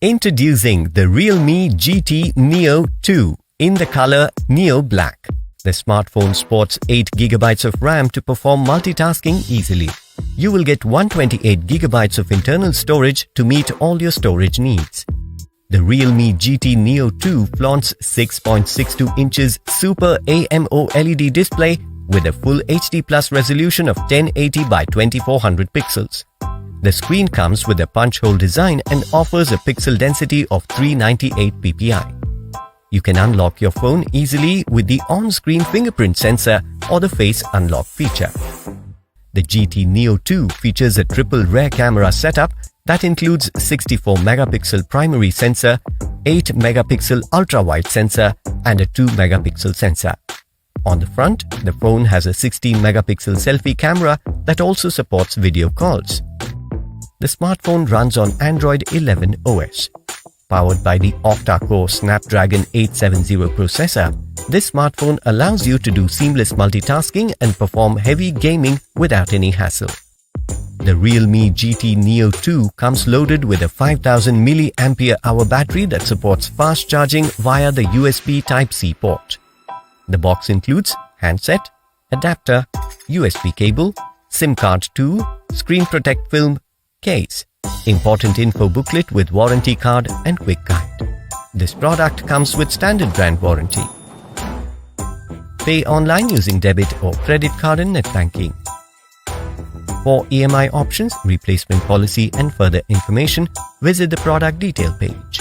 Introducing the Realme GT Neo 2 in the color Neo Black. The smartphone sports 8GB of RAM to perform multitasking easily. You will get 128GB of internal storage to meet all your storage needs. The Realme GT Neo 2 flaunts 6.62 inches Super AMOLED display with a full HD Plus resolution of 1080 by 2400 pixels. The screen comes with a punch hole design and offers a pixel density of 398 ppi. You can unlock your phone easily with the on-screen fingerprint sensor or the face unlock feature. The GT Neo 2 features a triple rear camera setup that includes 64-megapixel primary sensor, 8-megapixel ultra-wide sensor and a 2-megapixel sensor. On the front, the phone has a 16-megapixel selfie camera that also supports video calls. The smartphone runs on Android 11 OS. Powered by the octa-core Snapdragon 870 processor, this smartphone allows you to do seamless multitasking and perform heavy gaming without any hassle. The Realme GT Neo 2 comes loaded with a 5000 mAh battery that supports fast charging via the USB Type-C port. The box includes handset, adapter, USB cable, SIM card 2, screen protect film, case, important info booklet with warranty card and quick guide. This product comes with standard brand warranty. Pay online using debit or credit card and net banking. For EMI options, replacement policy and further information, visit the product detail page.